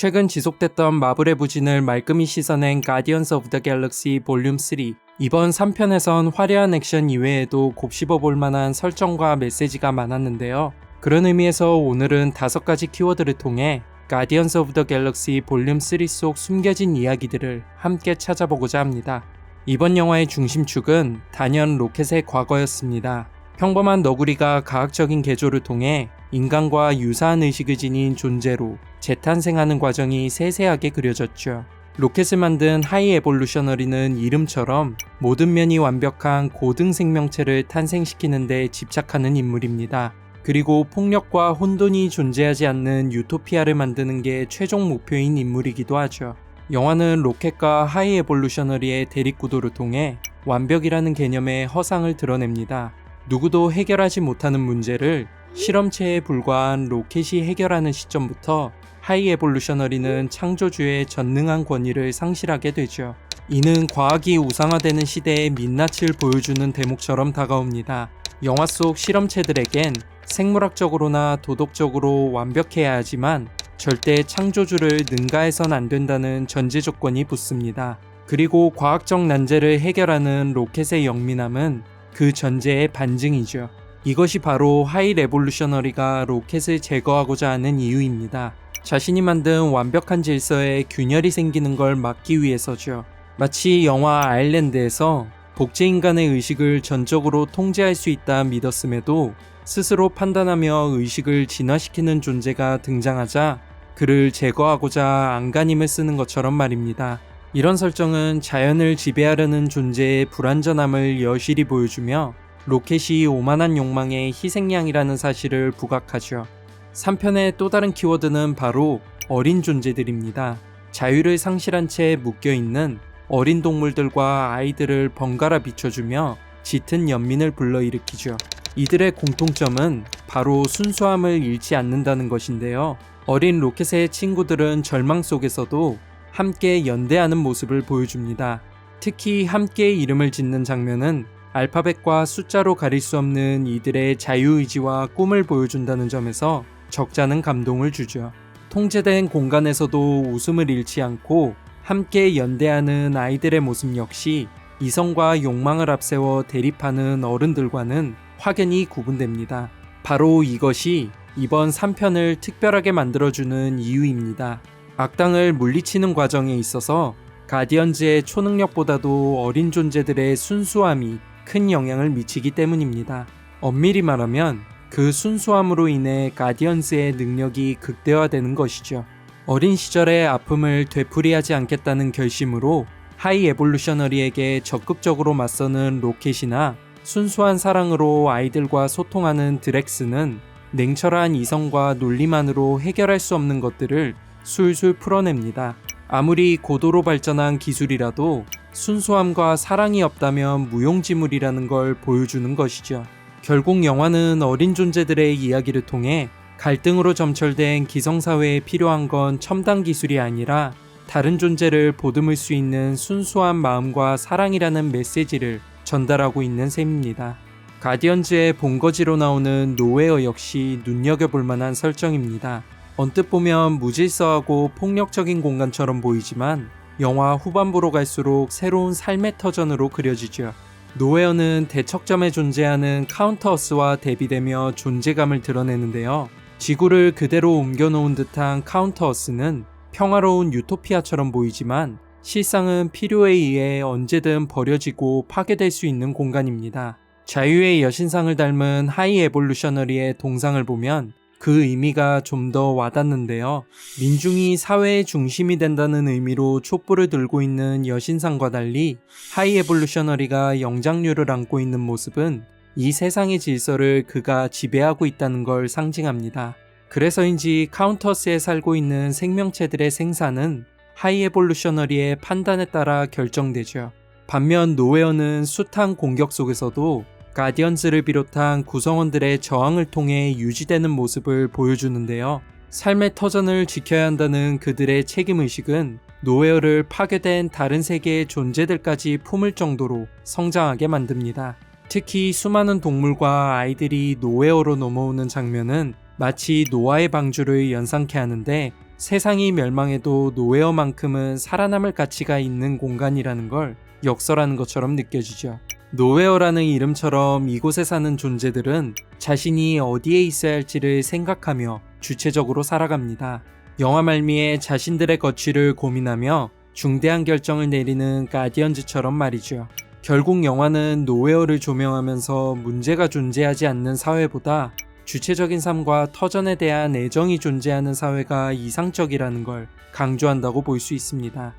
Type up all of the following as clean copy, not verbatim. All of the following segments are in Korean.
최근 지속됐던 마블의 부진을 말끔히 씻어낸 가디언스 오브 더 갤럭시 볼륨 3. 이번 3편에선 화려한 액션 이외에도 곱씹어볼 만한 설정과 메시지가 많았는데요. 그런 의미에서 오늘은 5가지 키워드를 통해 가디언스 오브 더 갤럭시 볼륨 3 속 숨겨진 이야기들을 함께 찾아보고자 합니다. 이번 영화의 중심축은 단연 로켓의 과거였습니다. 평범한 너구리가 과학적인 개조를 통해 인간과 유사한 의식을 지닌 존재로 재탄생하는 과정이 세세하게 그려졌죠. 로켓을 만든 하이 에볼루셔너리는 이름처럼 모든 면이 완벽한 고등 생명체를 탄생시키는 데 집착하는 인물입니다. 그리고 폭력과 혼돈이 존재하지 않는 유토피아를 만드는 게 최종 목표인 인물이기도 하죠. 영화는 로켓과 하이 에볼루셔너리의 대립구도를 통해 완벽이라는 개념의 허상을 드러냅니다. 누구도 해결하지 못하는 문제를 실험체에 불과한 로켓이 해결하는 시점부터 하이 에볼루셔너리는 창조주의 전능한 권위를 상실하게 되죠. 이는 과학이 우상화되는 시대의 민낯을 보여주는 대목처럼 다가옵니다. 영화 속 실험체들에겐 생물학적으로나 도덕적으로 완벽해야 하지만 절대 창조주를 능가해선 안 된다는 전제 조건이 붙습니다. 그리고 과학적 난제를 해결하는 로켓의 영민함은 그 전제의 반증이죠. 이것이 바로 하이 레볼루셔너리가 로켓을 제거하고자 하는 이유입니다. 자신이 만든 완벽한 질서에 균열이 생기는 걸 막기 위해서죠. 마치 영화 아일랜드에서 복제인간의 의식을 전적으로 통제할 수 있다 믿었음에도 스스로 판단하며 의식을 진화시키는 존재가 등장하자 그를 제거하고자 안간힘을 쓰는 것처럼 말입니다. 이런 설정은 자연을 지배하려는 존재의 불완전함을 여실히 보여주며 로켓이 오만한 욕망의 희생양이라는 사실을 부각하죠. 3편의 또 다른 키워드는 바로 어린 존재들입니다. 자유를 상실한 채 묶여있는 어린 동물들과 아이들을 번갈아 비춰주며 짙은 연민을 불러일으키죠. 이들의 공통점은 바로 순수함을 잃지 않는다는 것인데요. 어린 로켓의 친구들은 절망 속에서도 함께 연대하는 모습을 보여줍니다. 특히 함께 이름을 짓는 장면은 알파벳과 숫자로 가릴 수 없는 이들의 자유의지와 꿈을 보여준다는 점에서 적잖은 감동을 주죠. 통제된 공간에서도 웃음을 잃지 않고 함께 연대하는 아이들의 모습 역시 이성과 욕망을 앞세워 대립하는 어른들과는 확연히 구분됩니다. 바로 이것이 이번 3편을 특별하게 만들어주는 이유입니다. 악당을 물리치는 과정에 있어서 가디언즈의 초능력보다도 어린 존재들의 순수함이 큰 영향을 미치기 때문입니다. 엄밀히 말하면 그 순수함으로 인해 가디언즈의 능력이 극대화되는 것이죠. 어린 시절의 아픔을 되풀이하지 않겠다는 결심으로 하이 에볼루셔너리에게 적극적으로 맞서는 로켓이나 순수한 사랑으로 아이들과 소통하는 드렉스는 냉철한 이성과 논리만으로 해결할 수 없는 것들을 술술 풀어냅니다. 아무리 고도로 발전한 기술이라도 순수함과 사랑이 없다면 무용지물이라는 걸 보여주는 것이죠. 결국 영화는 어린 존재들의 이야기를 통해 갈등으로 점철된 기성사회에 필요한 건 첨단 기술이 아니라 다른 존재를 보듬을 수 있는 순수한 마음과 사랑이라는 메시지를 전달하고 있는 셈입니다. 가디언즈의 본거지로 나오는 노웨어 역시 눈여겨볼 만한 설정입니다. 언뜻 보면 무질서하고 폭력적인 공간처럼 보이지만 영화 후반부로 갈수록 새로운 삶의 터전으로 그려지죠. 노웨어는 대척점에 존재하는 카운터어스와 대비되며 존재감을 드러내는데요. 지구를 그대로 옮겨놓은 듯한 카운터어스는 평화로운 유토피아처럼 보이지만 실상은 필요에 의해 언제든 버려지고 파괴될 수 있는 공간입니다. 자유의 여신상을 닮은 하이 에볼루셔너리의 동상을 보면 그 의미가 좀 더 와닿는데요. 민중이 사회의 중심이 된다는 의미로 촛불을 들고 있는 여신상과 달리 하이 에볼루셔너리가 영장류를 안고 있는 모습은 이 세상의 질서를 그가 지배하고 있다는 걸 상징합니다. 그래서인지 카운터스에 살고 있는 생명체들의 생사는 하이 에볼루셔너리의 판단에 따라 결정되죠. 반면 노웨어는 숱한 공격 속에서도 가디언즈를 비롯한 구성원들의 저항을 통해 유지되는 모습을 보여주는데요. 삶의 터전을 지켜야 한다는 그들의 책임의식은 노웨어를 파괴된 다른 세계의 존재들까지 품을 정도로 성장하게 만듭니다. 특히 수많은 동물과 아이들이 노웨어로 넘어오는 장면은 마치 노아의 방주를 연상케 하는데 세상이 멸망해도 노웨어만큼은 살아남을 가치가 있는 공간이라는 걸 역설하는 것처럼 느껴지죠. 노웨어라는 이름처럼 이곳에 사는 존재들은 자신이 어디에 있어야 할지를 생각하며 주체적으로 살아갑니다. 영화 말미에 자신들의 거취를 고민하며 중대한 결정을 내리는 가디언즈처럼 말이죠. 결국 영화는 노웨어를 조명하면서 문제가 존재하지 않는 사회보다 주체적인 삶과 터전에 대한 애정이 존재하는 사회가 이상적이라는 걸 강조한다고 볼 수 있습니다.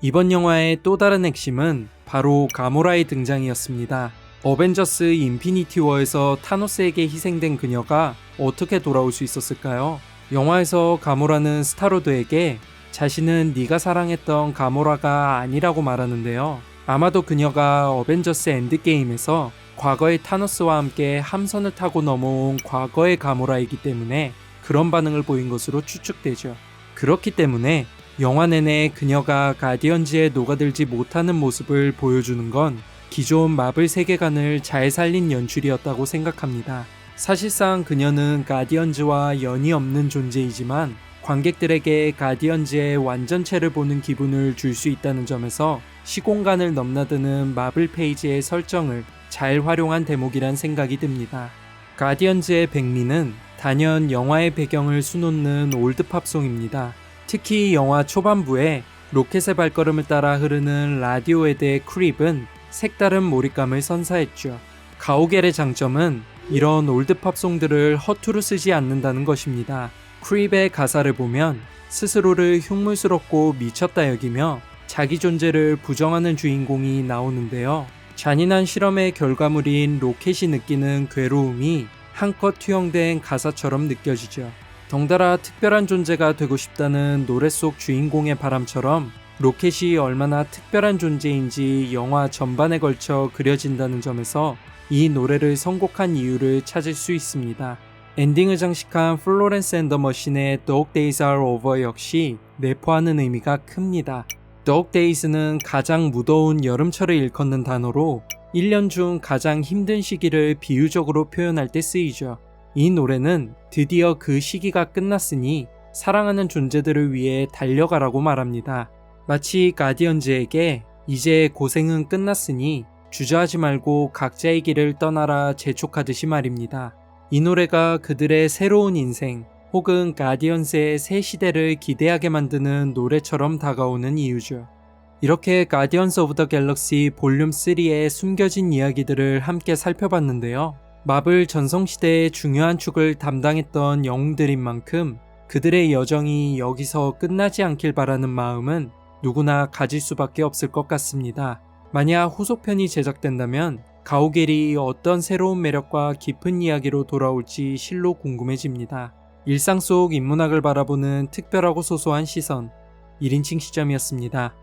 이번 영화의 또 다른 핵심은 바로 가모라의 등장이었습니다. 어벤져스 인피니티 워에서 타노스에게 희생된 그녀가 어떻게 돌아올 수 있었을까요? 영화에서 가모라는 스타로드에게 자신은 네가 사랑했던 가모라가 아니라고 말하는데요. 아마도 그녀가 어벤져스 엔드게임에서 과거의 타노스와 함께 함선을 타고 넘어온 과거의 가모라이기 때문에 그런 반응을 보인 것으로 추측되죠. 그렇기 때문에 영화 내내 그녀가 가디언즈에 녹아들지 못하는 모습을 보여주는 건 기존 마블 세계관을 잘 살린 연출이었다고 생각합니다. 사실상 그녀는 가디언즈와 연이 없는 존재이지만 관객들에게 가디언즈의 완전체를 보는 기분을 줄 수 있다는 점에서 시공간을 넘나드는 마블 페이지의 설정을 잘 활용한 대목이란 생각이 듭니다. 가디언즈의 백미는 단연 영화의 배경을 수놓는 올드팝송입니다. 특히 영화 초반부에 로켓의 발걸음을 따라 흐르는 라디오헤드의 크립은 색다른 몰입감을 선사했죠. 가오갤의 장점은 이런 올드팝송들을 허투루 쓰지 않는다는 것입니다. 크립의 가사를 보면 스스로를 흉물스럽고 미쳤다 여기며 자기 존재를 부정하는 주인공이 나오는데요. 잔인한 실험의 결과물인 로켓이 느끼는 괴로움이 한껏 투영된 가사처럼 느껴지죠. 덩달아 특별한 존재가 되고 싶다는 노래 속 주인공의 바람처럼 로켓이 얼마나 특별한 존재인지 영화 전반에 걸쳐 그려진다는 점에서 이 노래를 선곡한 이유를 찾을 수 있습니다. 엔딩을 장식한 플로렌스 앤 더 머신의 Dog Days Are Over 역시 내포하는 의미가 큽니다. Dog Days는 가장 무더운 여름철을 일컫는 단어로 1년 중 가장 힘든 시기를 비유적으로 표현할 때 쓰이죠. 이 노래는 드디어 그 시기가 끝났으니 사랑하는 존재들을 위해 달려가라고 말합니다. 마치 가디언즈에게 이제 고생은 끝났으니 주저하지 말고 각자의 길을 떠나라 재촉하듯이 말입니다. 이 노래가 그들의 새로운 인생 혹은 가디언스의 새 시대를 기대하게 만드는 노래처럼 다가오는 이유죠. 이렇게 가디언스 오브 더 갤럭시 볼륨 3의 숨겨진 이야기들을 함께 살펴봤는데요. 마블 전성시대의 중요한 축을 담당했던 영웅들인 만큼 그들의 여정이 여기서 끝나지 않길 바라는 마음은 누구나 가질 수밖에 없을 것 같습니다. 만약 후속편이 제작된다면 가오갤이 어떤 새로운 매력과 깊은 이야기로 돌아올지 실로 궁금해집니다. 일상 속 인문학을 바라보는 특별하고 소소한 시선, 1인칭 시점이었습니다.